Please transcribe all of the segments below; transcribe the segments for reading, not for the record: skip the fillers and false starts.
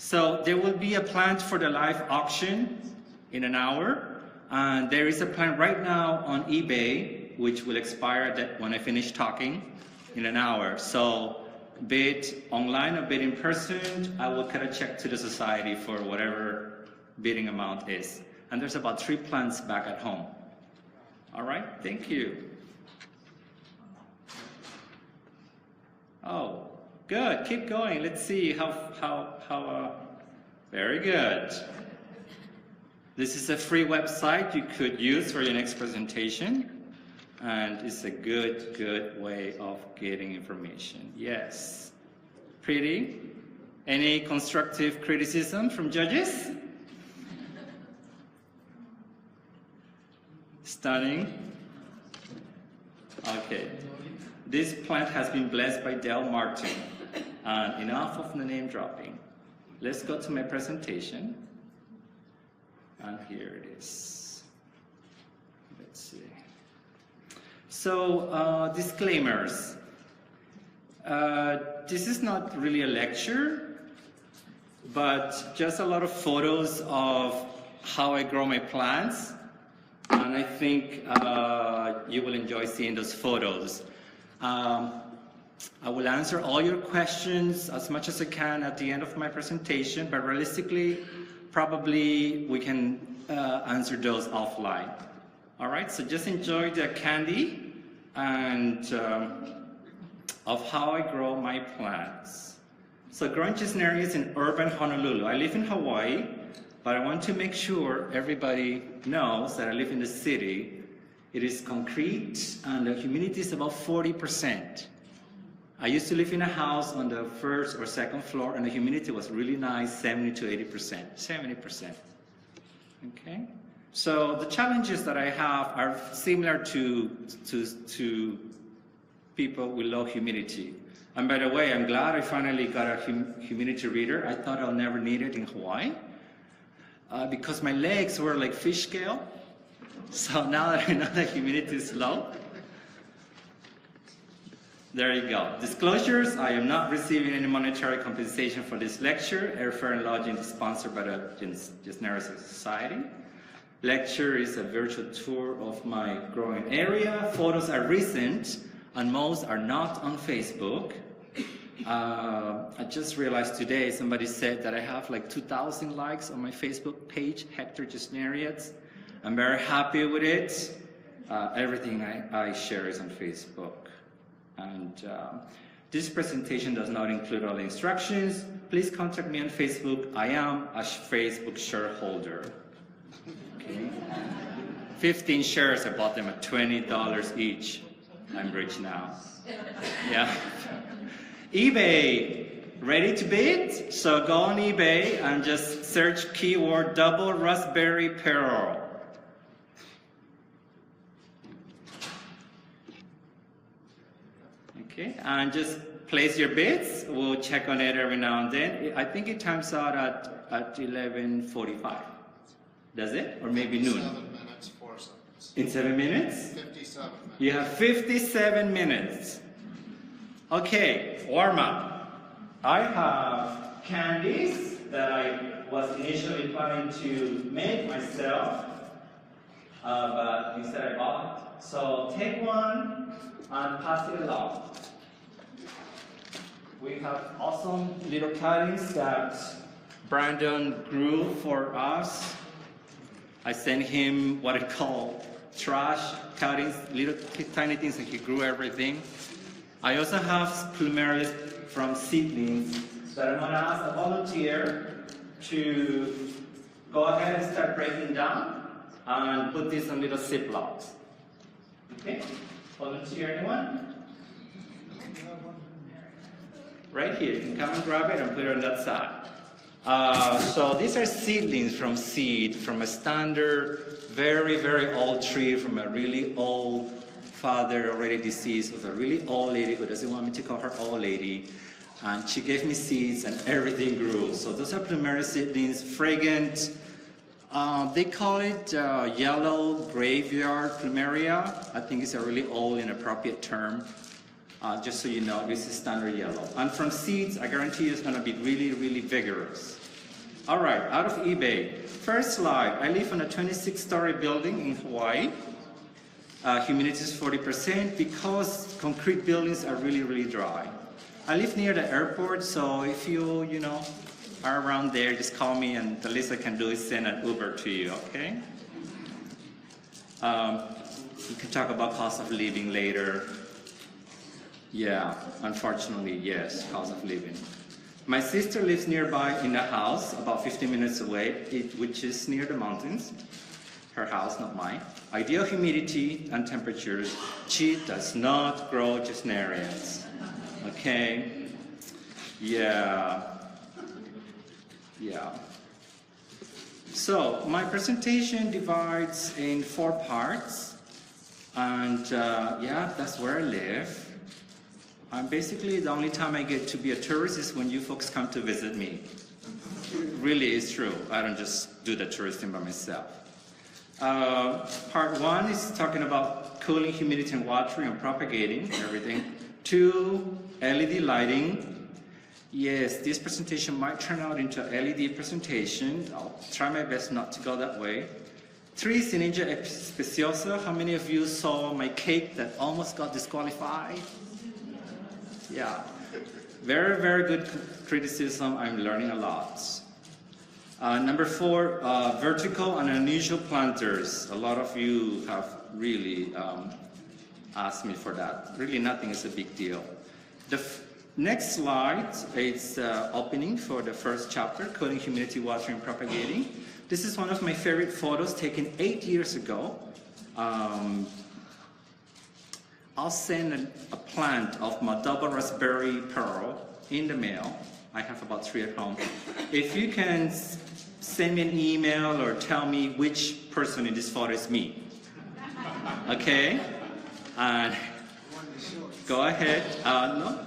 So there will be a plant for the live auction in an hour, and there is a plant right now on eBay which will expire when I finish talking in an hour. So bid online or bid in person, I will cut a check to the society for whatever bidding amount is. And there's about 3 plants back at home. All right, thank you. Oh, good, keep going. Let's see how very good. This is a free website you could use for your next presentation. And it's a good way of getting information. Yes. Pretty? Any constructive criticism from judges? Stunning. Okay. This plant has been blessed by Del Martin. And enough of the name dropping. Let's go to my presentation. And here it is. Let's see. So, disclaimers. This is not really a lecture, but just a lot of photos of how I grow my plants. And I think you will enjoy seeing those photos. I will answer all your questions as much as I can at the end of my presentation, but realistically, probably we can answer those offline. All right, so just enjoy the candy and of how I grow my plants. So growing Gesneriads in urban Honolulu. I live in Hawaii, but I want to make sure everybody knows that I live in the city. It is concrete and the humidity is about 40%. I used to live in a house on the 1st or 2nd floor and the humidity was really nice, 70 to 80%, 70%. Okay? So the challenges that I have are similar to people with low humidity. And by the way, I'm glad I finally got a humidity reader. I thought I'll never need it in Hawaii because my legs were like fish scale. So now that I know that humidity is low, there you go. Disclosures, I am not receiving any monetary compensation for this lecture. Airfare and lodging is sponsored by the Gesneriads Society. Lecture is a virtual tour of my growing area. Photos are recent, and most are not on Facebook. I just realized today somebody said that I have like 2,000 likes on my Facebook page, Hector Gesneriads. I'm very happy with it. Everything I share is on Facebook. And this presentation does not include all the instructions. Please contact me on Facebook. I am a Facebook shareholder. Okay. 15 shares, I bought them at $20 each. I'm rich now. Yeah. eBay, ready to bid? So go on eBay and just search keyword double raspberry pearl. Okay, and just place your bids. We'll check on it every now and then. I think it times out at 11:45. Does it? Or maybe noon? 7 minutes, 4 seconds. In 7 minutes? 57 minutes. You have 57 minutes. Okay, warm up. I have candies that I was initially planning to make myself, but instead I bought it. So take one and pass it along. We have awesome little cuttings that Brandon grew for us. I sent him what I call trash cuttings, little tiny things, and he grew everything. I also have plumerias from seedlings that I'm going to ask a volunteer to go ahead and start breaking down and put these in little Ziplocs. Okay? Volunteer, anyone? Right here. You can come and grab it and put it on that side. So these are seedlings from seed, from a standard, very, very old tree from a really old father, already deceased, was a really old lady who doesn't want me to call her old lady. And she gave me seeds and everything grew. So those are plumeria seedlings, fragrant. They call it yellow graveyard plumeria. I think it's a really old, inappropriate term. Just so you know, this is standard yellow. And from seeds, I guarantee you it's going to be really, really vigorous. All right, out of eBay. First slide, I live in a 26-story building in Hawaii. Humidity is 40% because concrete buildings are really, really dry. I live near the airport, so if you are around there, just call me and the least I can do is send an Uber to you, okay? We can talk about cost of living later. Yeah, unfortunately, yes, cost of living. My sister lives nearby in a house, about 15 minutes away, which is near the mountains. Her house, not mine. Ideal humidity and temperatures. She does not grow Gesneriads. Okay? Yeah. Yeah. So, my presentation divides in 4 parts. And yeah, that's where I live. And basically, the only time I get to be a tourist is when you folks come to visit me. It really is true. I don't just do the touristing by myself. Part 1 is talking about cooling, humidity, and watering and propagating everything. 2, LED lighting. Yes, this presentation might turn out into an LED presentation. I'll try my best not to go that way. 3, Syringa Speciosa. How many of you saw my cake that almost got disqualified? Yeah, very, very good criticism. I'm learning a lot. Number 4, vertical and unusual planters. A lot of you have really asked me for that. Really, nothing is a big deal. The next slide is opening for the first chapter, cooling, humidity, watering, propagating. This is one of my favorite photos taken 8 years ago. I'll send a plant of my double raspberry pearl in the mail. I have about 3 at home. If you can send me an email or tell me which person in this photo is me. Okay? And go ahead. No?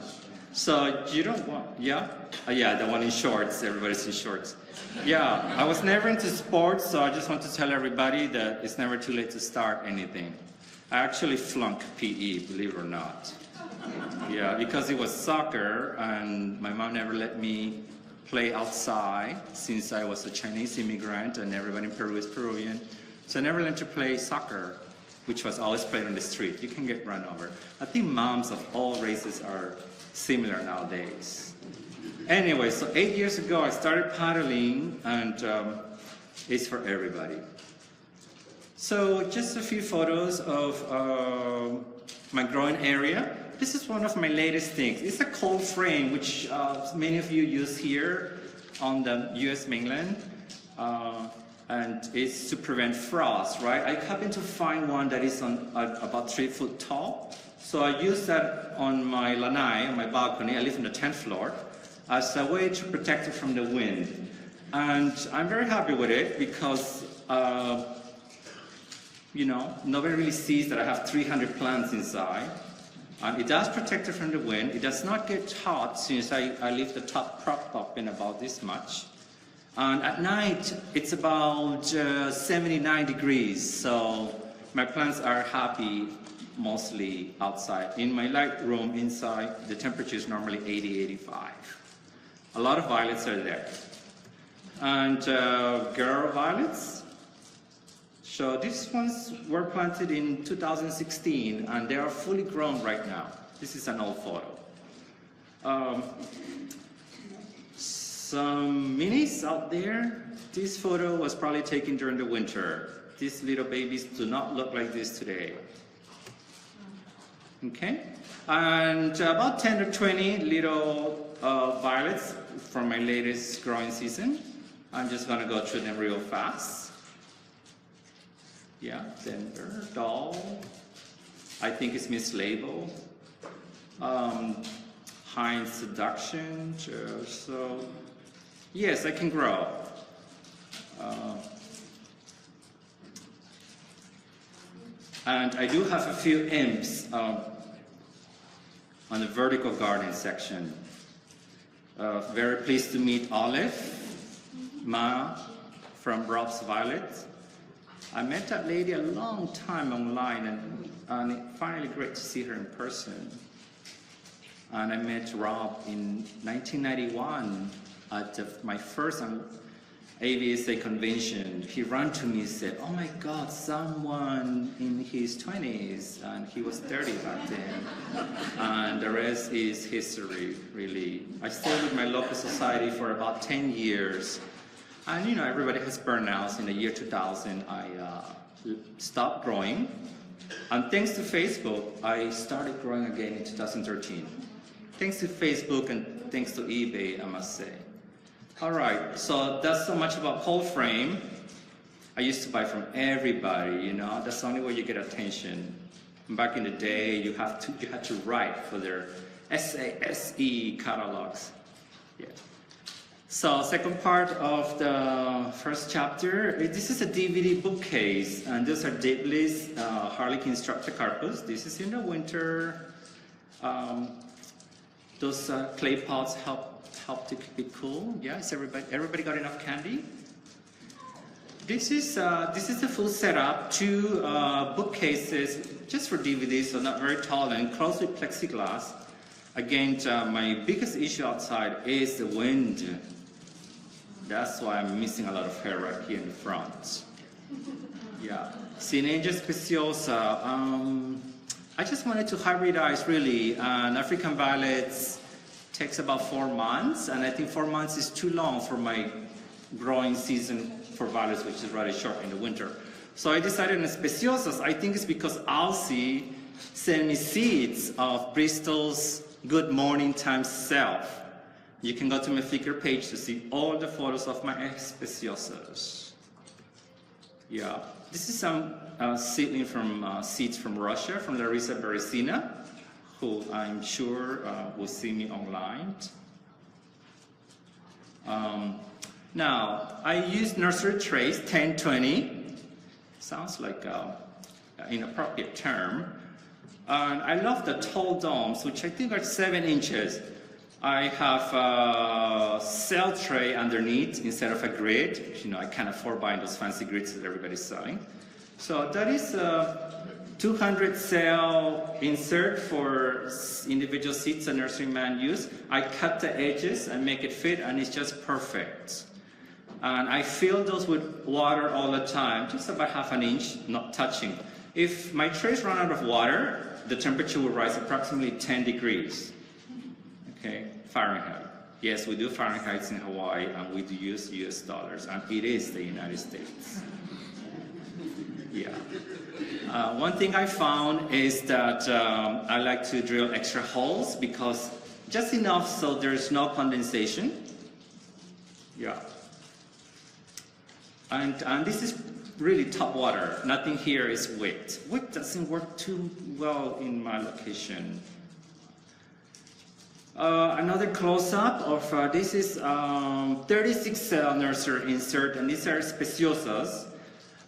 So you don't want, yeah? Yeah, the one in shorts. Everybody's in shorts. Yeah, I was never into sports, so I just want to tell everybody that it's never too late to start anything. I actually flunked PE, believe it or not. Yeah, because it was soccer, and my mom never let me play outside since I was a Chinese immigrant, and everybody in Peru is Peruvian. So I never learned to play soccer, which was always played on the street. You can get run over. I think moms of all races are similar nowadays. Anyway, so 8 years ago, I started paddling, and it's for everybody. So just a few photos of my growing area. This is one of my latest things. It's a cold frame, which many of you use here on the US mainland. And it's to prevent frost, right? I happened to find one that is about 3 foot tall. So I use that on my lanai, on my balcony. I live on the 10th floor, as a way to protect it from the wind. And I'm very happy with it because nobody really sees that I have 300 plants inside. And it does protect it from the wind. It does not get hot since I leave the top propped up in about this much. And at night, it's about 79 degrees. So my plants are happy mostly outside. In my light room inside, the temperature is normally 80, 85. A lot of violets are there. And girl violets. So these ones were planted in 2016, and they are fully grown right now. This is an old photo. Some minis out there. This photo was probably taken during the winter. These little babies do not look like this today. Okay? And about 10 to 20 little violets from my latest growing season. I'm just gonna go through them real fast. Yeah, Denver, Doll. I think it's mislabeled. Heinz Seduction. So, yes, I can grow. And I do have a few imps on the vertical garden section. Very pleased to meet Olive, Ma from Rob's Violet. I met that lady a long time online, and it's finally great to see her in person. And I met Rob in 1991 at my first AVSA convention, he ran to me and said, "Oh my God, someone in his 20s," and he was 30 back then. And the rest is history, really. I stayed with my local society for about 10 years. And you know, everybody has burnouts. In the year 2000, I stopped growing. And thanks to Facebook, I started growing again in 2013. Thanks to Facebook and thanks to eBay, I must say. All right, so that's so much about cold frame. I used to buy from everybody, you know. That's the only way you get attention. Back in the day, you had to write for their SASE catalogs. Yeah. So second part of the first chapter, this is a DVD bookcase, and those are Dibbli's Harlequin Streptocarpus. This is in the winter. Those clay pots help to keep it cool. Yes, everybody got enough candy? This is the full setup. Two bookcases just for DVDs, so not very tall and closed with plexiglass. Again, my biggest issue outside is the wind. That's why I'm missing a lot of hair right here in the front. Yeah. Synager speciosa. I just wanted to hybridize really. African violets takes about 4 months, and I think 4 months is too long for my growing season for violets, which is rather short in the winter. So I decided on speciosas. I think it's because Alcy sent me seeds of Bristol's Good Morning Times Self. You can go to my Flickr page to see all the photos of my speciosas. Yeah, this is some seedling from seeds from Russia, from Larissa Beresina, who I'm sure will see me online. Now, I use nursery trays, 10-20. Sounds like an inappropriate term. And I love the tall domes, which I think are 7 inches. I have a cell tray underneath instead of a grid. You know, I can't afford buying those fancy grids that everybody's selling. So that is a 200 cell insert for individual seeds a nurseryman use. I cut the edges and make it fit, and it's just perfect. And I fill those with water all the time, just about ½ an inch, not touching. If my trays run out of water, the temperature will rise approximately 10 degrees. Okay, Fahrenheit. Yes, we do Fahrenheit in Hawaii, and we do use US dollars, and it is the United States. Yeah. One thing I found is that I like to drill extra holes, because just enough so there's no condensation. Yeah. And this is really top water. Nothing here is wet. Wet doesn't work too well in my location. Another close-up of this is 36 cell nursery insert, and these are speciosas.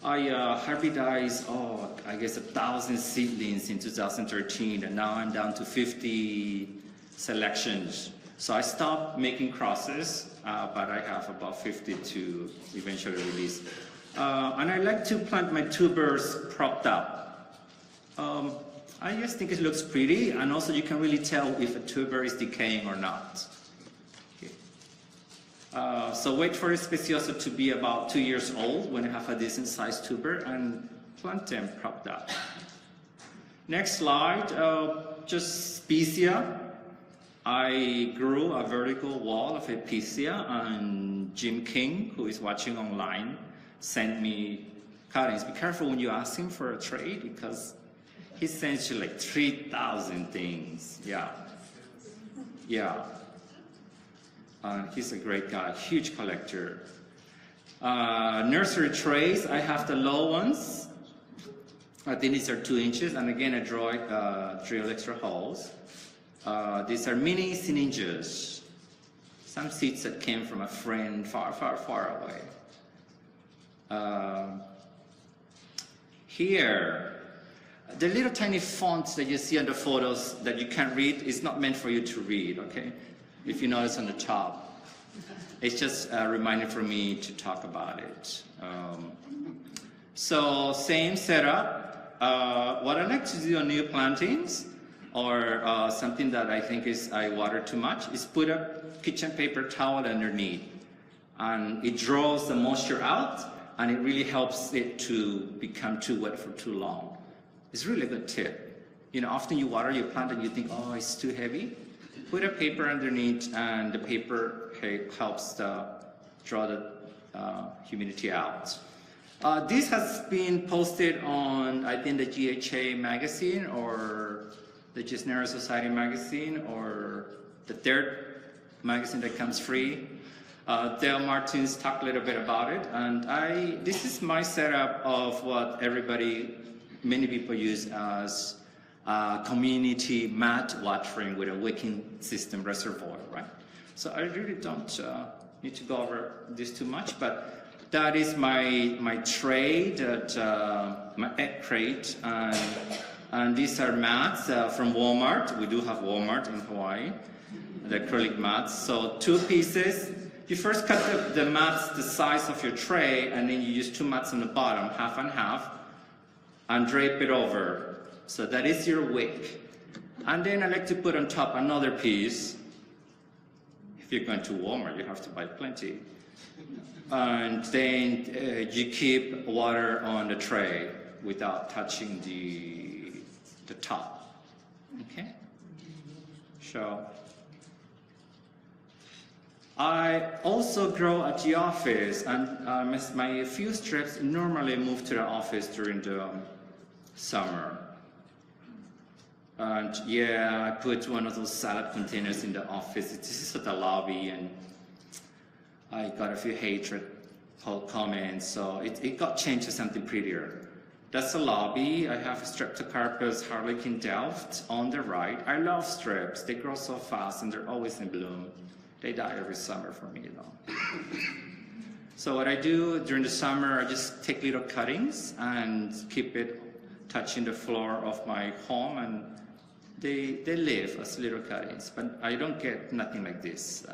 I hybridized, I guess 1,000 seedlings in 2013, and now I'm down to 50 selections. So I stopped making crosses, but I have about 50 to eventually release. And I like to plant my tubers propped up. I just think it looks pretty, and also you can really tell if a tuber is decaying or not. Okay. So wait for a speciosa to be about 2 years old when I have a decent sized tuber, and plant them propped up. Next slide, just Specia. I grew a vertical wall of Epicia, and Jim King, who is watching online, sent me cuttings. Be careful when you ask him for a trade, because he sends you like 3,000 things. Yeah. Yeah. He's a great guy, huge collector. Nursery trays, I have the low ones. I think these are 2 inches, and again I drill extra holes. These are mini Syningers. Some seeds that came from a friend far, far, far away. Here, the little tiny fonts that you see on the photos that you can't read is not meant for you to read, okay? If you notice on the top. It's just a reminder for me to talk about it. So same setup. What I like to do on new plantings, or something that I think is I water too much, is put a kitchen paper towel underneath. and it draws the moisture out, and it really helps it to become too wet for too long. It's really a good tip. You know, often you water your plant and you think, oh, it's too heavy. Put a paper underneath, and the paper helps draw the humidity out. This has been posted on, I think, the GHA magazine or the Gesneriad Society magazine or the third magazine that comes free. Dale Martins talked a little bit about it, and this is my setup of what many people use as community mat watering with a wicking system reservoir, right? So I really don't need to go over this too much, but that is my tray, my egg crate, and these are mats from Walmart. We do have Walmart in Hawaii, the acrylic mats. So 2 pieces. You first cut the mats the size of your tray, and then you use 2 mats on the bottom, half and half, and drape it over. So that is your wick. And then I like to put on top another piece. If you're going to Walmart, you have to buy plenty. And then you keep water on the tray without touching the top. Okay? So I also grow at the office, and my few strips normally move to the office during the summer. And yeah, I put one of those salad containers in the office. This is at the lobby, and I got a few hatred comments, so it got changed to something prettier. That's the lobby. I have Streptocarpus harlequin delft on the right. I love strips. They grow so fast, and they're always in bloom. They die every summer for me, though. So what I do during the summer, I just take little cuttings and keep it touching the floor of my home, and they live as little cuttings. But I don't get nothing like this.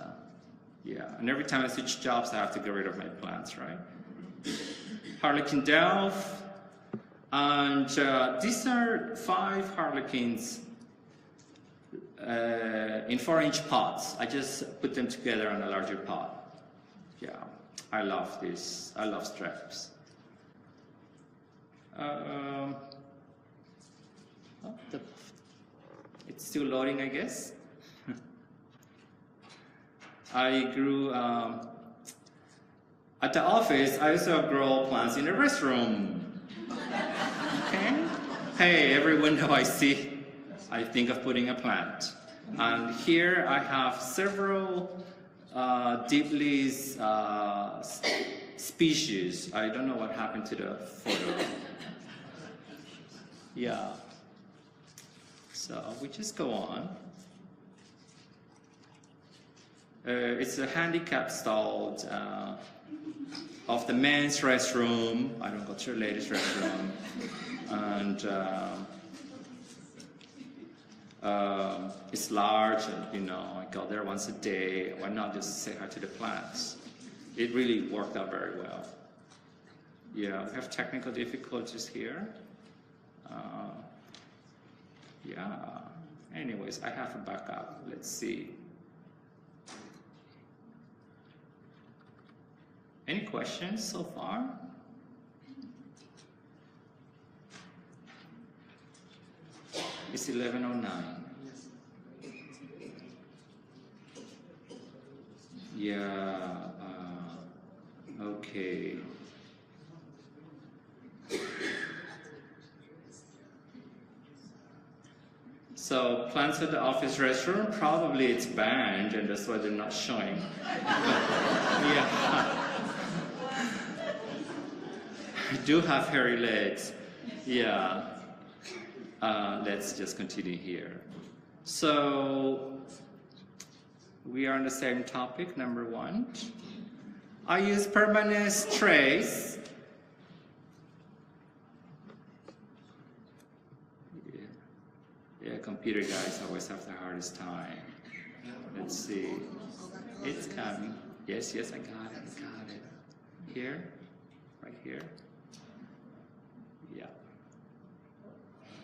Yeah, and every time I switch jobs, I have to get rid of my plants, right? Harlequin delft, and these are 5 harlequins in 4-inch pots. I just put them together on a larger pot. Yeah, I love this. I love straps. It's still loading, I guess. I grew at the office. I also grow plants in the restroom. Okay. Hey, every window I see, I think of putting a plant. And here I have several deep leaf species. I don't know what happened to the photo. Yeah. So we just go on. It's a handicap stall of the men's restroom. I don't go to the ladies' restroom. And it's large, and you know, I go there once a day. Why not just say hi to the plants? It really worked out very well. Yeah, we have technical difficulties here. Yeah. Anyways, I have a backup. Let's see. Any questions so far? It's 11:09. Yeah. Okay. So plants at the office restroom, probably it's banned, and that's why they're not showing. Yeah. I do have hairy legs. Yeah. Let's just continue here. So we are on the same topic, number 1. I use permanent trays. Yeah, computer guys always have the hardest time. Let's see. It's coming. Yes, I got it. Here, right here. Yeah.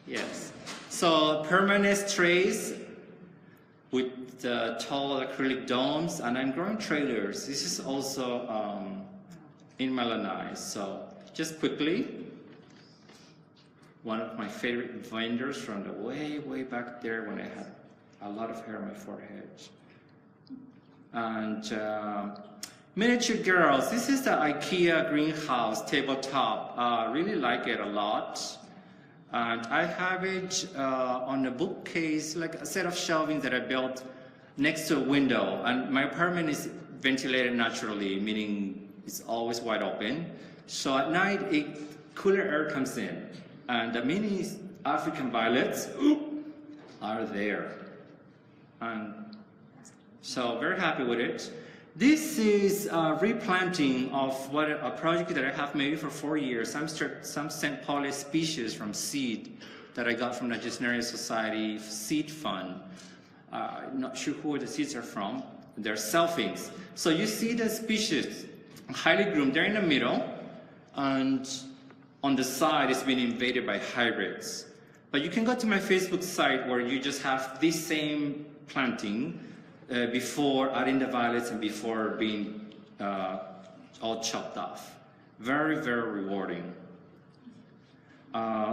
Yes. So permanent trays with the tall acrylic domes, and I'm growing trailers. This is also in Melanized. So just quickly, one of my favorite vendors from the way back there when I had a lot of hair on my forehead. And miniature girls, this is the IKEA greenhouse tabletop. Really like it a lot. And I have it on a bookcase, like a set of shelving that I built next to a window. And my apartment is ventilated naturally, meaning it's always wide open. So at night, cooler air comes in. And the mini African violets are there. And so very happy with it. This is a replanting of a project that I have maybe for 4 years. Some St. Pauli species from seed that I got from the Gesneriad Society seed fund. I'm not sure who the seeds are from. They're selfings. So you see the species, highly groomed. They're in the middle, and on the side it's been invaded by hybrids. But you can go to my Facebook site where you just have this same planting before adding the violets and before being all chopped off. Very, very rewarding.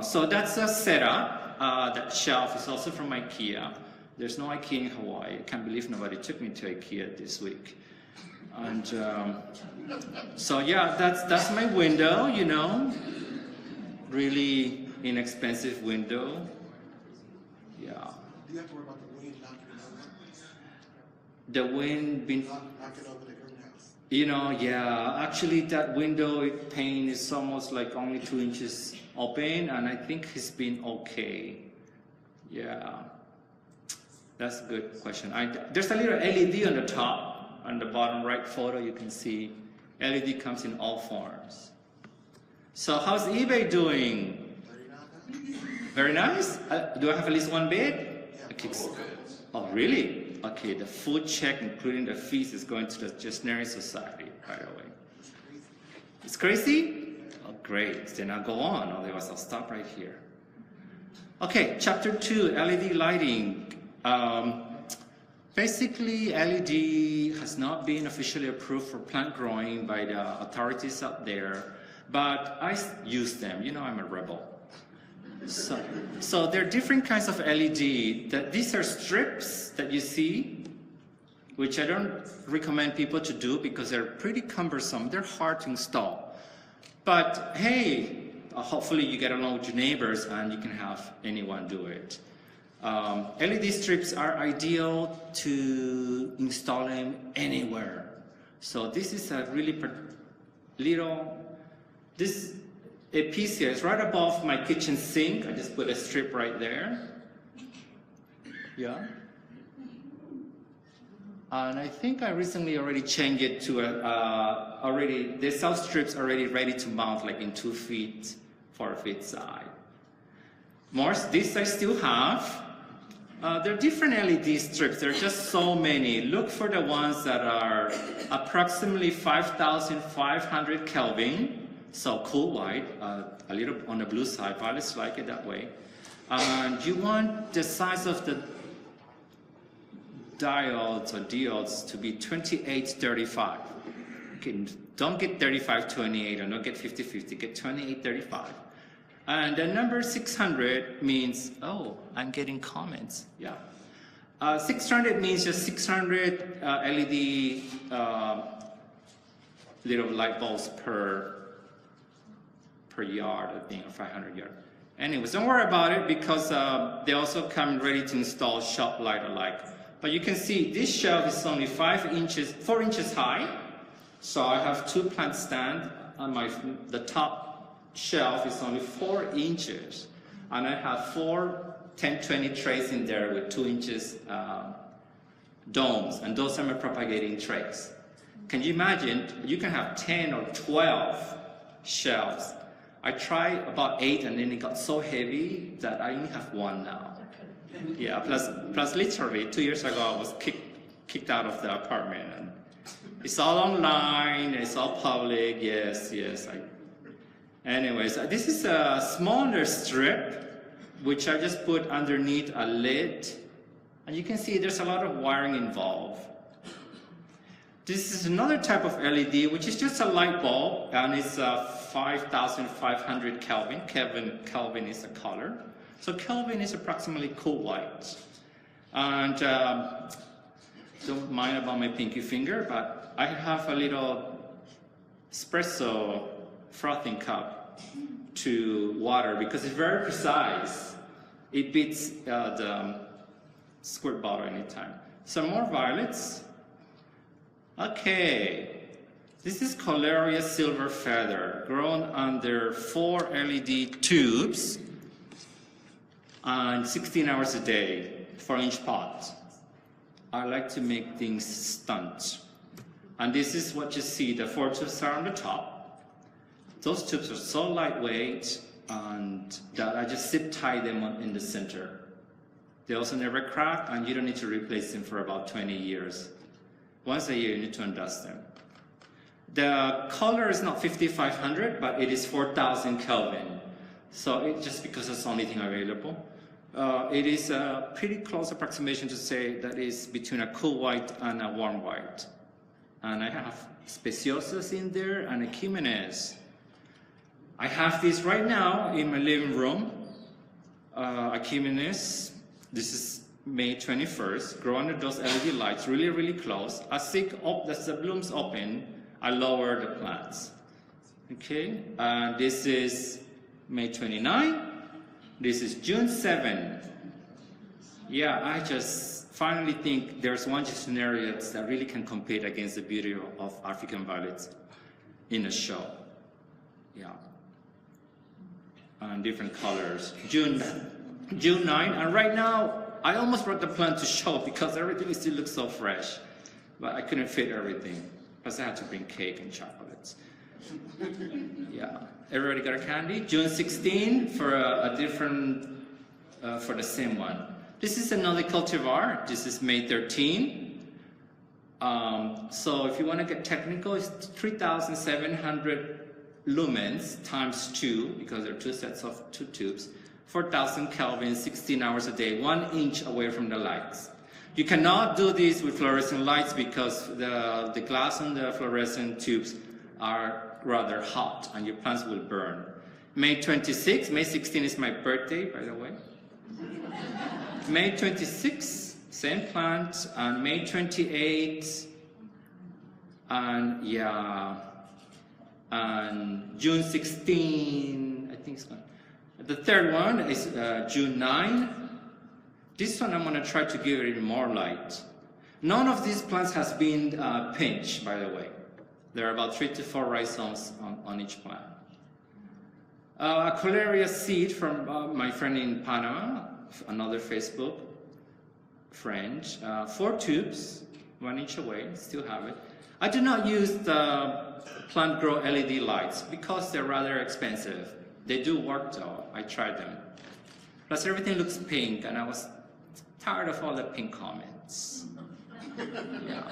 So that's a setup. That shelf is also from IKEA. There's no IKEA in Hawaii. I can't believe nobody took me to IKEA this week. And so yeah, that's my window, you know. Really inexpensive window. Yeah. Do you have to worry about the wind knocking it over? The wind being, Knocking over the greenhouse? you know, yeah. Actually, that window pane is almost like only 2 inches open, and I think it's been okay. Yeah. That's a good question. There's a little LED on the top, on the bottom right photo you can see. LED comes in all forms. So how's eBay doing? Very nice? Do I have at least one bid? Okay. Oh, really? Okay, the full check, including the fees, is going to the Gesneriad Society, by the way. It's crazy? Oh, great. Then I'll go on, otherwise I'll stop right here. Okay, chapter 2, LED lighting. Basically, LED has not been officially approved for plant growing by the authorities out there, but I use them. You know, I'm a rebel. So there are different kinds of LED. These are strips that you see, which I don't recommend people to do because they're pretty cumbersome. They're hard to install. But hey, hopefully you get along with your neighbors and you can have anyone do it. LED strips are ideal to install them anywhere. So this is a really this piece here is right above my kitchen sink. I just put a strip right there. Yeah. And I think I recently already changed it to they sell strips already ready to mount, like in 2 feet, 4 feet side. This I still have. There are different LED strips. There are just so many. Look for the ones that are approximately 5,500 Kelvin. So cool white, a little on the blue side. Violets like it that way. And you want the size of the diodes to be 2835. Okay, don't get 3528 or don't get 5050. Get 2835. And the number 600 means, oh, I'm getting comments. Yeah. 600 means just 600 LED little light bulbs per yard, I think, or 500 yard. Anyways, don't worry about it because they also come ready to install shop light alike. But you can see this shelf is only 4 inches high. So I have 2 plant stands on the top shelf is only 4 inches. And I have 4 10-20 trays in there with 2 inches domes. And those are my propagating trays. Can you imagine? You can have 10 or 12 shelves. I tried about 8 and then it got so heavy that I only have 1 now. Yeah, plus literally 2 years ago I was kicked out of the apartment. And it's all online, it's all public, yes. Anyways, this is a smaller strip which I just put underneath a lid And you can see there's a lot of wiring involved. This is another type of LED, which is just a light bulb, and it's 5,500 Kelvin. Kelvin is a color. So Kelvin is approximately cool white. And don't mind about my pinky finger, but I have a little espresso frothing cup to water because it's very precise. It beats the squirt bottle anytime. Some more violets. Okay, this is Coleria silver feather, grown under 4 LED tubes and 16 hours a day, 4-inch pot. I like to make things stunt. And this is what you see, the 4 tubes are on the top. Those tubes are so lightweight and that I just zip tie them in the center. They also never crack, and you don't need to replace them for about 20 years. Once a year, you need to undust them. The color is not 5,500, but it is 4,000 Kelvin. So just because it's the only thing available, it is a pretty close approximation to say that is between a cool white and a warm white. And I have speciosas in there and Echimenes. I have this right now in my living room. Echimenes. This is May 21st. Grow under those LED lights, really, really close. As the blooms open, I lower the plants. Okay, this is May 29. This is June 7. Yeah, I just finally think there's one Gesneriads that really can compete against the beauty of African violets in a show. Yeah, and different colors. June 9, and right now I almost brought the plant to show because everything still looks so fresh, but I couldn't fit everything. Plus I had to bring cake and chocolates. Yeah, everybody got a candy? June 16 for a different, for the same one. This is another cultivar. This is May 13. So if you want to get technical, it's 3,700 lumens times 2, because there are 2 sets of 2 tubes. 4,000 Kelvin, 16 hours a day, 1 inch away from the lights. You cannot do this with fluorescent lights because the glass on the fluorescent tubes are rather hot and your plants will burn. May 26, May 16 is my birthday, by the way. May 26, same plant, and May 28, and yeah, and June 16, I think it's fine. The third one is June 9. This one I'm going to try to give it more light. None of these plants has been pinched, by the way. There are about 3 to 4 rhizomes on each plant. A Coleria seed from my friend in Panama, another Facebook friend. 4 tubes, 1 inch away, still have it. I do not use the plant grow LED lights because they're rather expensive. They do work though, I tried them. Plus everything looks pink and I was tired of all the pink comments. Yeah.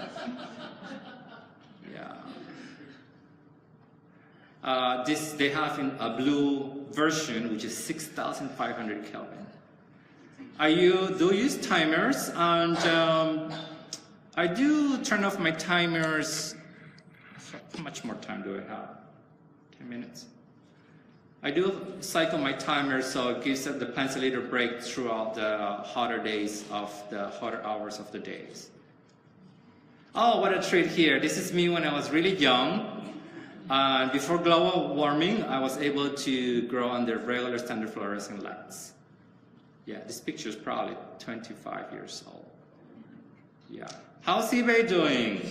Yeah. This they have in a blue version, which is 6,500 Kelvin. I do use timers, and I do turn off my timers. How much more time do I have? 10 minutes. I do cycle my timer so it gives the plants a little break throughout the hotter days of the hotter hours of the days. Oh, what a treat here. This is me when I was really young. Before global warming, I was able to grow under regular standard fluorescent lights. Yeah, this picture is probably 25 years old. Yeah. How's eBay doing?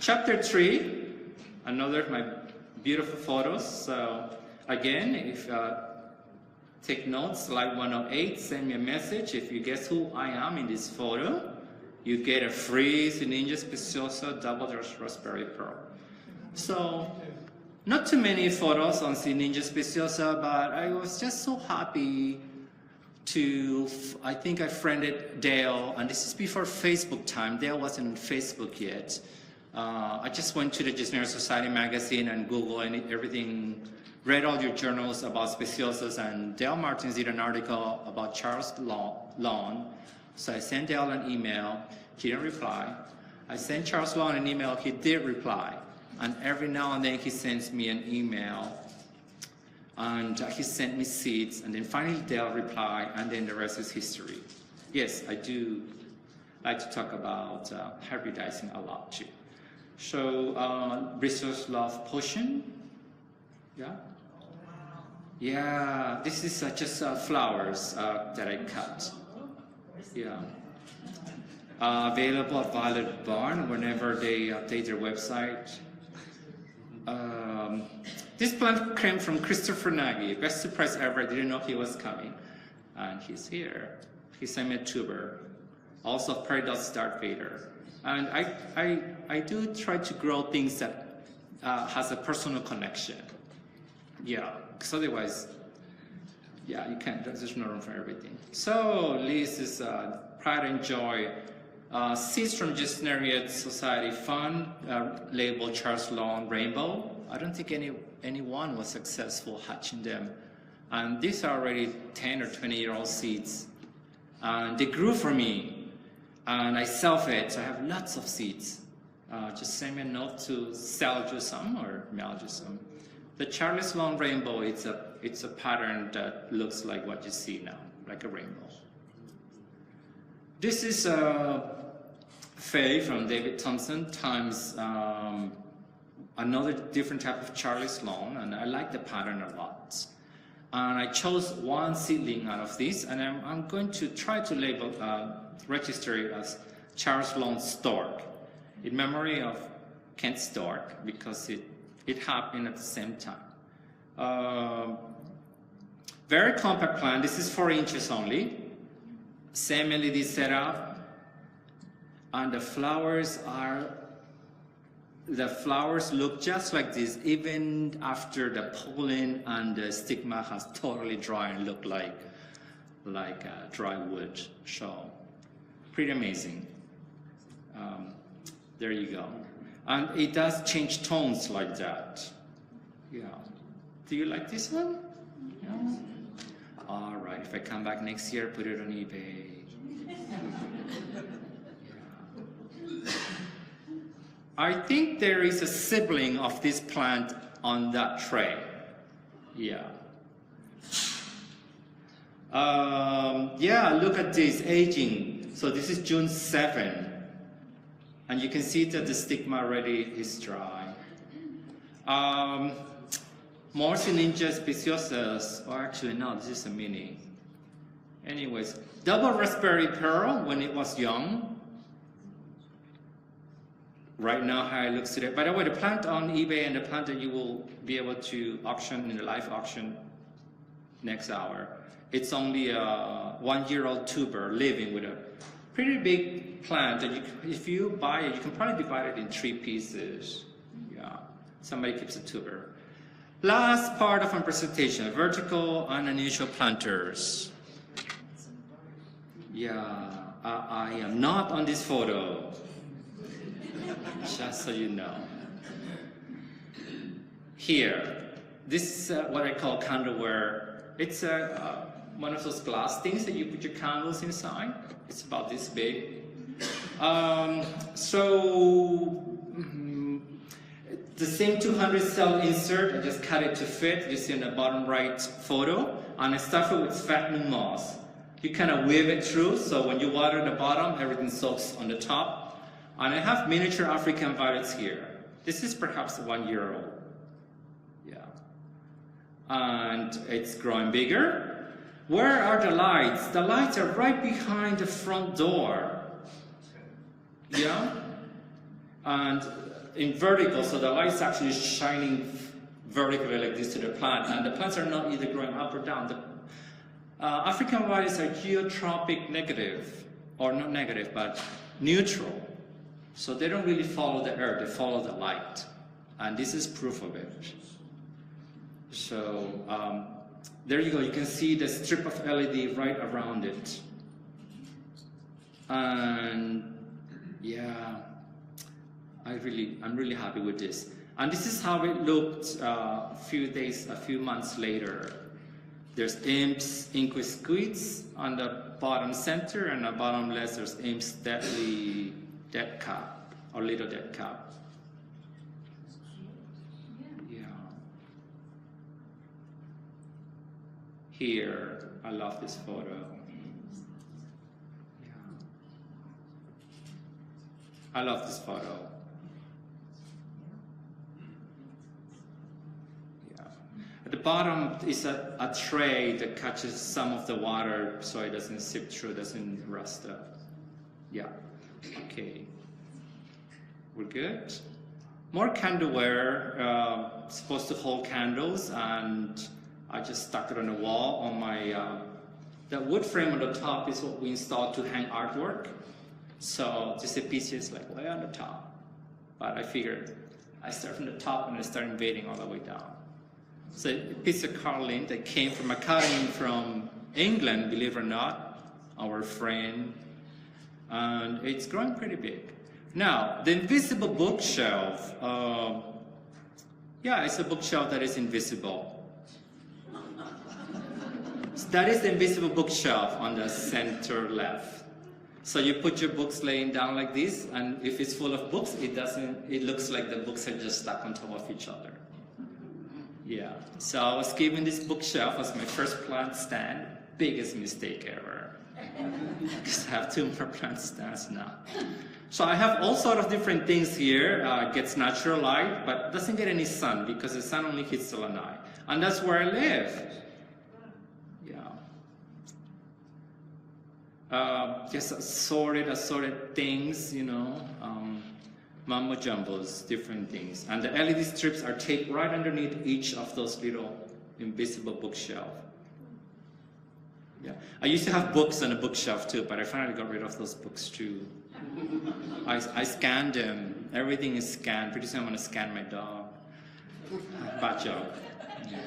Chapter 3, another of my beautiful photos. So again, if take notes, slide 108, send me a message. If you guess who I am in this photo, you get a free Ninja Speciosa double-dose raspberry pearl. So, not too many photos on Ninja Speciosa, but I was just so happy to, I think I friended Dale, and this is before Facebook time. Dale wasn't on Facebook yet. I just went to the Gesneriad Society magazine and Google and everything, read all your journals about speciosas, and Dale Martins did an article about Charles Lawn. So I sent Dale an email, he didn't reply. I sent Charles Long an email, he did reply. And every now and then he sends me an email, and he sent me seeds, and then finally Dale replied, and then the rest is history. Yes, I do like to talk about hybridizing a lot too. So resource love potion, yeah? Yeah, this is just flowers that I cut. Yeah. Available at Violet Barn whenever they update their website. This plant came from Christopher Nagy, best surprise ever. I didn't know he was coming. And he's here. He sent me a tuber. Also Peridot Darth Vader. And I do try to grow things that has a personal connection. Yeah, because otherwise, yeah, you can't, there's no room for everything. So Liz is Pride and Joy. Seeds from Gesneriad Society Fund, labeled Charles Long Rainbow. I don't think anyone was successful hatching them. And these are already 10 or 20-year-old seeds. And they grew for me. And I self-fed, so I have lots of seeds. Just send me a note to sell you some or mail you some. The Charles Long Rainbow, it's a pattern that looks like what you see now, like a rainbow. This is Faye from David Thompson times another different type of Charles Long, and I like the pattern a lot. And I chose one seedling out of these, and I'm going to try to label, register it as Charles Long Stork, in memory of Kent Stork, because it happened at the same time. Very compact plant. This is 4 inches only. Same LED setup, and the flowers look just like this, even after the pollen and the stigma has totally dried and look like dry wood. So pretty amazing. There you go. And it does change tones like that. Yeah. Do you like this one? Yeah. All right. If I come back next year, put it on eBay. Yeah. I think there is a sibling of this plant on that tray. Yeah. Yeah, look at this, aging. So this is June 7. And you can see that the stigma already is dry. Morsi Ninja Speciosus, or actually no, this is a mini. Anyways, double raspberry pearl when it was young. Right now how it looks today. By the way, the plant on eBay and the plant that you will be able to auction in the live auction next hour, it's only a 1-year-old tuber living with a pretty big plant that if you buy it, you can probably divide it in 3 pieces. Yeah, somebody keeps a tuber. Last part of my presentation, vertical and unusual planters. Yeah, I am not on this photo, just so you know. Here, this is what I call candleware. It's one of those glass things that you put your candles inside. It's about this big. The same 200 cell insert, I just cut it to fit. You see in the bottom right photo. And I stuff it with sphagnum moss. You kind of weave it through, so when you water the bottom, everything soaks on the top. And I have miniature African violets here. This is perhaps 1-year-old. Yeah. And it's growing bigger. Where are the lights? The lights are right behind the front door. Yeah? And in vertical, so the light's actually shining vertically like this to the plant, and the plants are not either growing up or down. The African violets are geotropic negative, or not negative, but neutral. So they don't really follow the earth, they follow the light. And this is proof of it. So there you go, you can see the strip of LED right around it. And yeah, I'm really happy with this. And this is how it looked a few months later. There's imps, inquisquids on the bottom center, and the bottom left there's imps deadly dead cap or little dead cap. Yeah. Here, I love this photo. Yeah. I love this photo. At the bottom is a tray that catches some of the water so it doesn't seep through, doesn't rust up. Yeah, okay. We're good. More candleware, supposed to hold candles, and I just stuck it on the wall on my, the wood frame on the top is what we installed to hang artwork. So this piece is like way on the top. But I figured I start from the top and I start invading all the way down. So a piece of carling that came from a cutting from England, believe it or not, our friend, and it's growing pretty big. Now, the invisible bookshelf, yeah, it's a bookshelf that is invisible. So that is the invisible bookshelf on the center left. So you put your books laying down like this, and if it's full of books, it looks like the books are just stuck on top of each other. Yeah, so I was given this bookshelf as my first plant stand. Biggest mistake ever. Because I have 2 more plant stands now. So I have all sort of different things here. Gets natural light, but doesn't get any sun because the sun only hits the lanai. And that's where I live. Yeah. Just assorted things, you know. Mambo jumbos, different things. And the LED strips are taped right underneath each of those little invisible bookshelf. Yeah, I used to have books on a bookshelf too, but I finally got rid of those books too. I scanned them. Everything is scanned. Pretty soon I'm going to scan my dog. Bad joke. Yeah.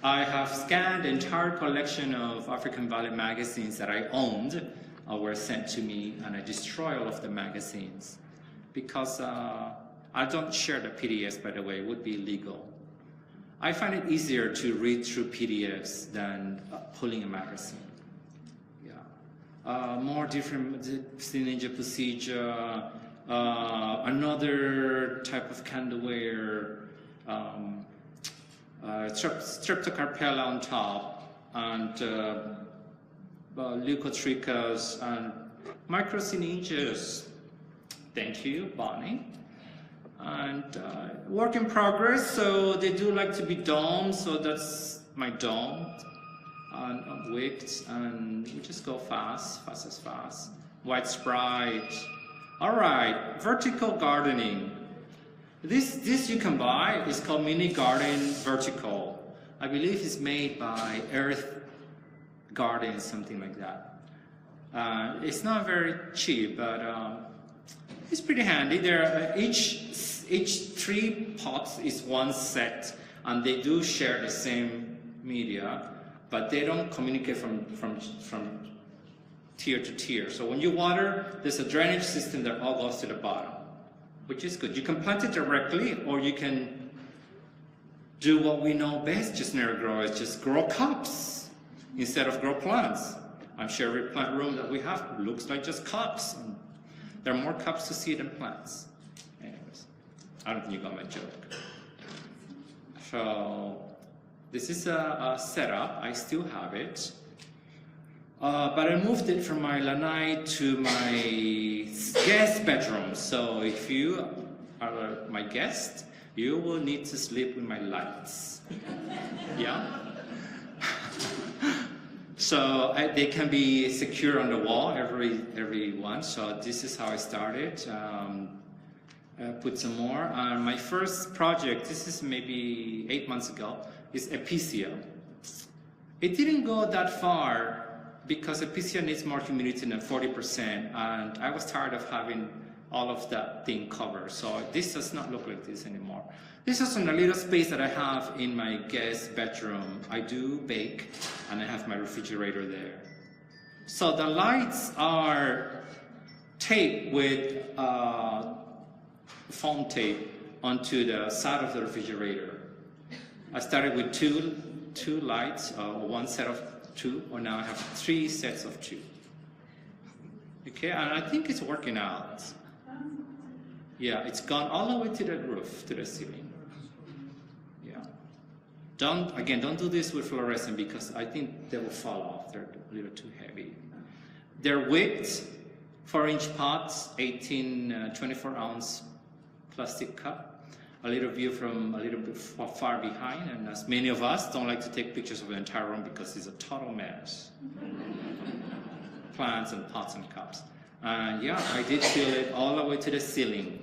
I have scanned the entire collection of African Valley magazines that I owned, were sent to me, and I destroy all of the magazines. Because I don't share the PDFs, by the way, it would be illegal. I find it easier to read through PDFs than pulling a magazine. Yeah. More different, Ninja procedure, another type of candleware, streptocarpella on top, and leucotrichas, and microsyningas. Thank you, Bonnie. And work in progress, so they do like to be domed, so that's my dome. And wicked, and we just go fast as fast. White Sprite. All right, vertical gardening. This you can buy. It's called Mini Garden Vertical. I believe it's made by Earth Garden, something like that. It's not very cheap, but it's pretty handy. There, each 3 pots is one set, and they do share the same media, but they don't communicate from tier to tier. So when you water, there's a drainage system that all goes to the bottom, which is good. You can plant it directly, or you can do what we know best, Gesneriad growers, just grow cups instead of grow plants. I'm sure every plant room that we have looks like just cups. There are more cups to see than plants. Anyways, I don't think you got my joke. So this is a setup. I still have it. But I moved it from my lanai to my guest bedroom. So if you are my guest, you will need to sleep with my lights. Yeah? So they can be secure on the wall, every one. So this is how I started. Put some more. My first project, this is maybe 8 months ago, is Epicea. It didn't go that far because Epicea needs more humidity than 40%, and I was tired of having all of that thing covered. So this does not look like this anymore. This is in a little space that I have in my guest bedroom. I do bake, and I have my refrigerator there. So the lights are taped with foam tape onto the side of the refrigerator. I started with 2 two lights, one set of two, or now I have 3 sets of 2. Okay, and I think it's working out. Yeah, it's gone all the way to the roof, to the ceiling. Yeah. Don't do this with fluorescent because I think they will fall off. They're a little too heavy. They're wicked, 4-inch pots, 24-ounce plastic cup. A little view from a little bit far behind, and as many of us don't like to take pictures of the entire room because it's a total mess. Plants and pots and cups. And yeah, I did fill it all the way to the ceiling.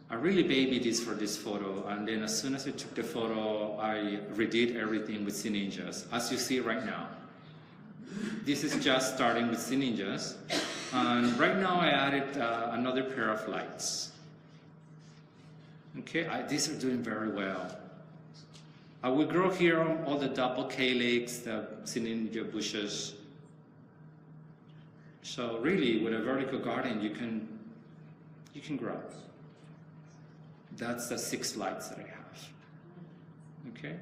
I really babied this for this photo, and then as soon as I took the photo, I redid everything with Gesneriads, as you see right now. This is just starting with Gesneriads, and right now I added another pair of lights. Okay, these are doing very well. I will grow here all the double calyx, the Gesneriad bushes. So really, with a vertical garden, you can grow. That's the 6 lights that I have. Okay.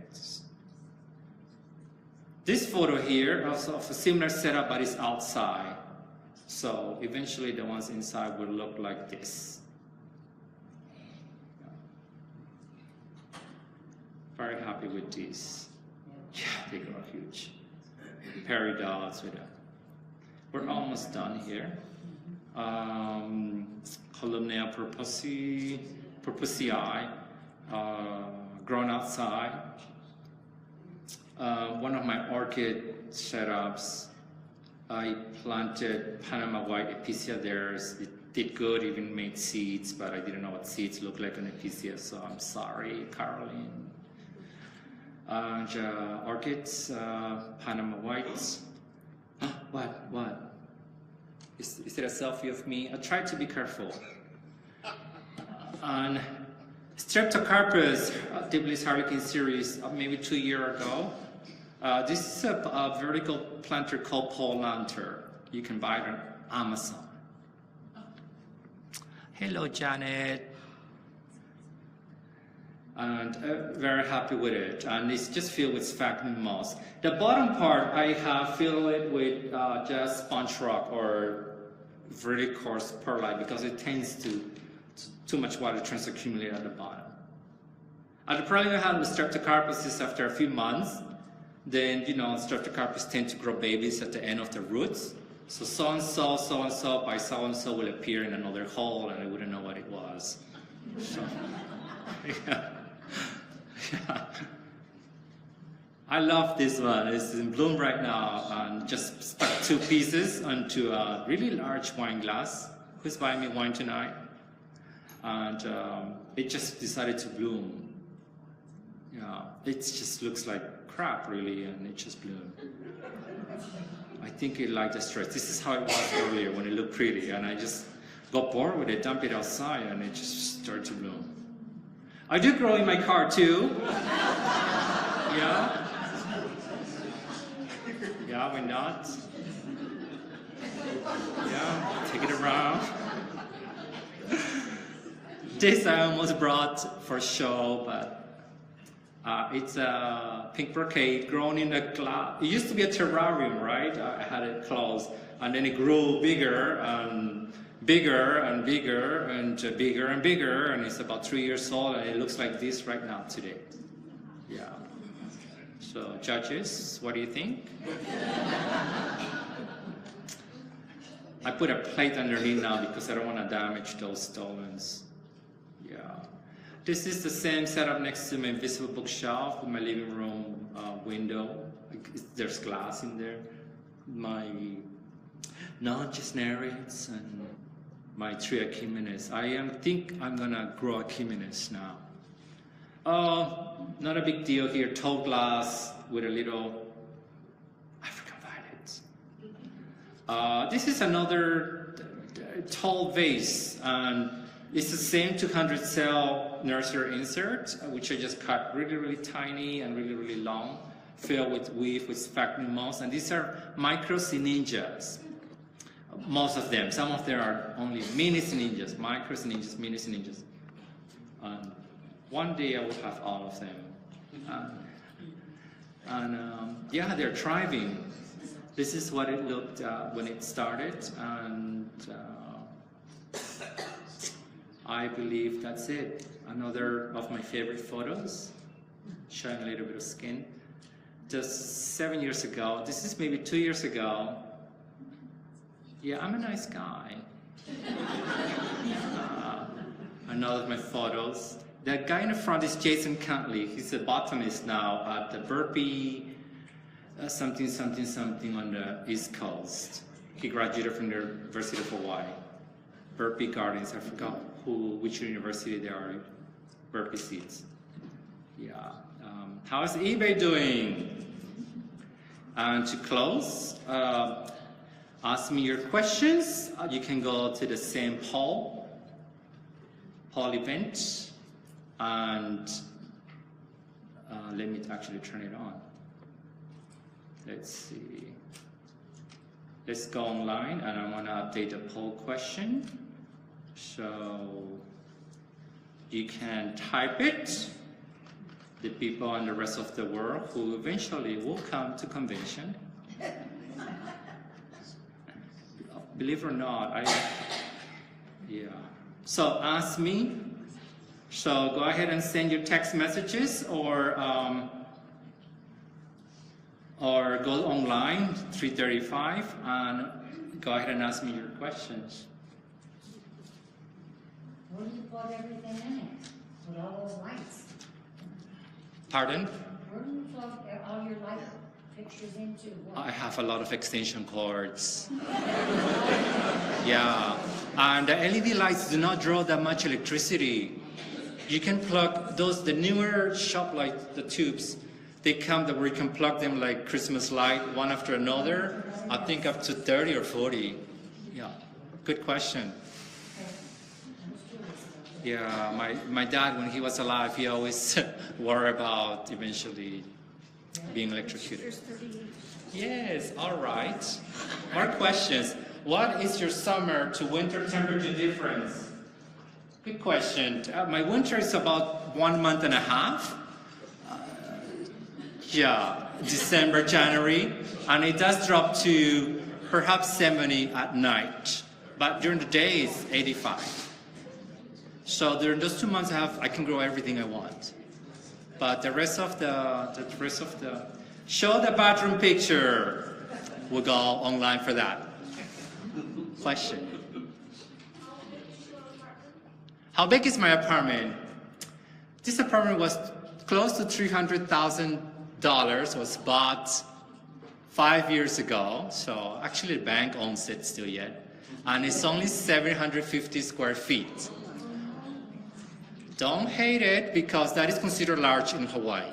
This photo here also of a similar setup, but it's outside. So eventually, the ones inside will look like this. Very happy with these. Yeah, they grow huge. Peridots with that. We're almost done here. Columnea purposei, grown outside. One of my orchid setups, I planted Panama white epicea there. It did good, even made seeds, but I didn't know what seeds look like on epicea, so I'm sorry, Caroline. Orchids, Panama whites. What? Is it a selfie of me? I tried to be careful. And Streptocarpus, Diblis harlequin series, maybe 2 years ago. This is a vertical planter called Pole Lantern. You can buy it on Amazon. Hello, Janet. And very happy with it, and it's just filled with sphagnum moss. The bottom part I have filled it with just sponge rock or very coarse perlite because it tends to too much water tends to accumulate at the bottom. And the problem I had with Streptocarpus is after a few months, then Streptocarpus tend to grow babies at the end of the roots. So and so by so and so will appear in another hole, and I wouldn't know what it was. So, yeah. Yeah. I love this one. It's in bloom right now, and just stuck 2 pieces onto a really large wine glass. Who's buying me wine tonight? And it just decided to bloom. Yeah, it just looks like crap, really, and it just bloomed. I think it liked the stress. This is how it was earlier when it looked pretty, and I just got bored with it, dumped it outside, and it just started to bloom. I do grow in my car too. Yeah. Yeah, why not? Yeah, take it around. This I almost brought for show, but it's a pink brocade grown in a glass. It used to be a terrarium, right? I had it closed, and then it grew bigger and bigger and bigger and bigger and bigger, and it's about 3 years old, and it looks like this right now today. Yeah. So judges, what do you think? I put a plate underneath now because I don't want to damage those stolons. Yeah. This is the same setup next to my invisible bookshelf with my living room window. There's glass in there. My non-Gesneriads and my 3 Achimenes. I think I'm gonna grow Achimenes now. Not a big deal here. Tall glass with a little African violet. This is another tall vase, and it's the same 200 cell nursery insert, which I just cut really tiny and really long, filled with sphagnum moss, and these are micro Gesneriads. Most of them. Some of them are only mini Gesneriads, micro Gesneriads, mini Gesneriads. One day I will have all of them. And yeah, they're thriving. This is what it looked when it started, and I believe that's it. Another of my favorite photos, showing a little bit of skin. Just 7 years ago, this is maybe 2 years ago. Yeah, I'm a nice guy. Another of my photos. The guy in the front is Jason Cantley. He's a botanist now at the Burpee something on the East Coast. He graduated from the University of Hawaii. Burpee Gardens, I forgot which university they are. Burpee seeds. Yeah. How's eBay doing? And to close, ask me your questions. You can go to the same poll event, and let me actually turn it on. Let's see. Let's go online, and I'm gonna update the poll question. So you can type it. The people in the rest of the world who eventually will come to convention. Believe it or not, yeah. So ask me. So go ahead and send your text messages, or go online 3:35 and go ahead and ask me your questions. Where do you plug everything in it with all those lights? Pardon? Where do you plug all your light pictures into? What? I have a lot of extension cords. Yeah, and the LED lights do not draw that much electricity. You can plug those, the newer shop lights, the tubes, they come that where you can plug them like Christmas light, one after another. I think up to 30 or 40. Yeah, good question. Yeah, my dad, when he was alive, he always worried about eventually being electrocuted. Yes, all right. More questions. What is your summer to winter temperature difference? Good question. My winter is about 1.5 months. Yeah, December, January, and it does drop to perhaps 70 at night, but during the day it's 85. So during those 2 months I can grow everything I want. But the rest of the show the bathroom picture. We'll go online for that. Question. How big is my apartment? This apartment was close to $300,000. Was bought 5 years ago. So actually the bank owns it still yet. And it's only 750 square feet. Don't hate it, because that is considered large in Hawaii.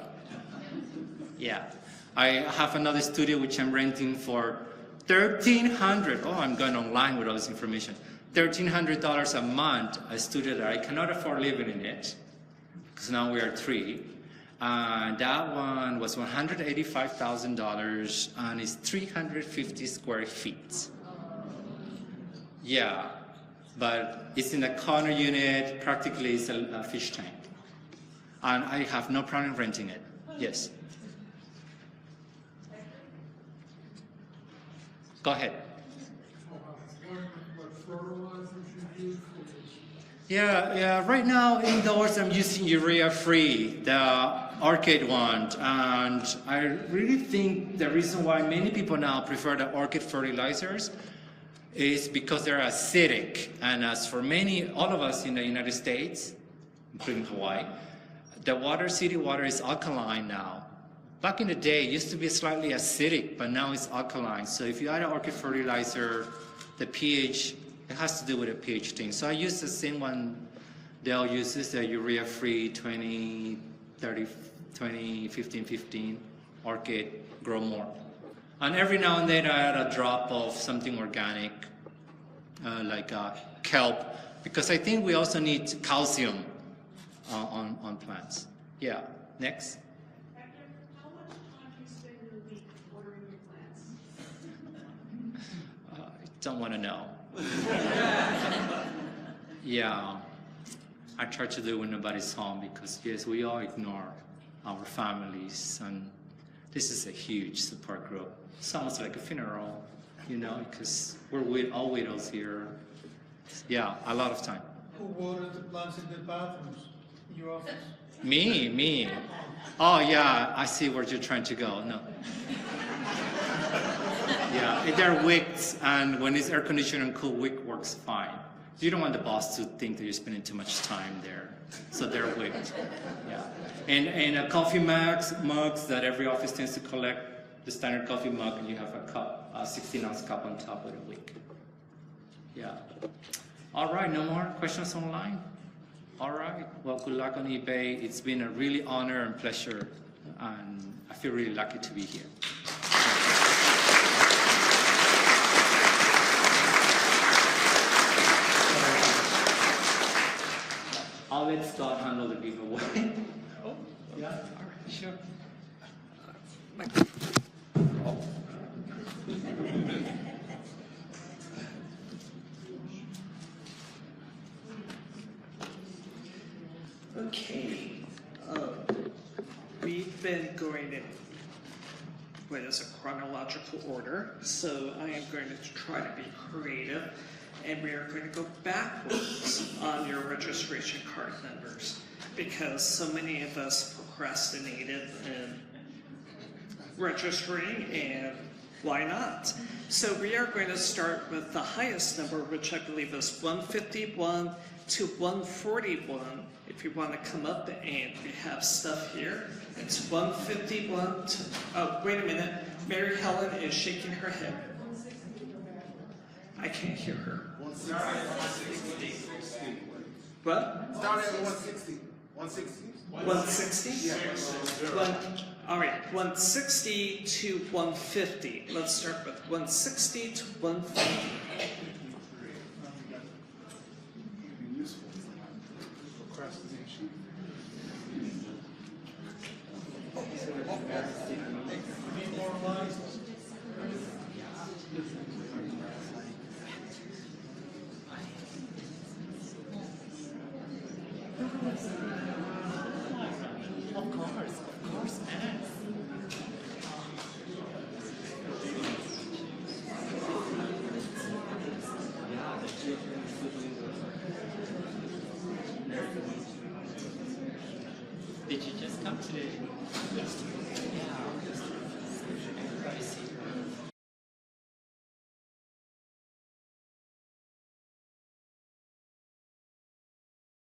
Yeah. I have another studio which I'm renting for $1,300. Oh, I'm going online with all this information. $1,300 a month, a studio that I cannot afford living in it, because now we are 3. That one was $185,000, and it's 350 square feet. Yeah. But it's in a corner unit, practically it's a fish tank. And I have no problem renting it. Yes. Go ahead. What fertilizers you use? Yeah, right now indoors I'm using urea-free, the orchid one. And I really think the reason why many people now prefer the orchid fertilizers is because they're acidic. And as for all of us in the United States, including Hawaii, the water, city water is alkaline now. Back in the day, it used to be slightly acidic, but now it's alkaline. So if you add an orchid fertilizer, the pH, it has to do with the pH thing. So I use the same one they'll use, the urea-free 15-15 orchid, grow more. And every now and then I add a drop of something organic, like kelp, because I think we also need calcium on plants. Yeah, next. Hector, how much time do you spend in a week watering your plants? I don't want to know. Yeah, I try to do it when nobody's home, because yes, we all ignore our families, and This is a huge support group. It's almost like a funeral, you know, because we're with all widows here. Yeah, a lot of time. Who watered the plants in the bathrooms in your office? Me. Oh yeah, I see where you're trying to go. No. Yeah, they're wicked, and when it's air conditioned and cool, wick works fine. You don't want the boss to think that you're spending too much time there, so they're wicked. Yeah, and coffee mugs that every office tends to collect, the standard coffee mug, and you have a cup, a 16-ounce cup on top with a wick. Yeah. All right, no more questions online? All right, well, good luck on eBay. It's been a really honor and pleasure, and I feel really lucky to be here. I'll let Scott handle the giveaway. Oh, yeah, all right, sure. Okay, we've been going in what is a chronological order, so I am going to try to be creative, and we are going to go backwards on your registration card numbers, because so many of us procrastinated in registering, and why not? So we are going to start with the highest number, which I believe is 151 to 141. If you want to come up, and we have stuff here. It's 151 to, oh, wait a minute. Mary Helen is shaking her head. I can't hear her. What? Start at 160. 160. 160? Yeah. All right, 160 to 150. Let's start with 160 to 150. Procrastination. Need more lines? Of course, ask. Did you just come today? Yes.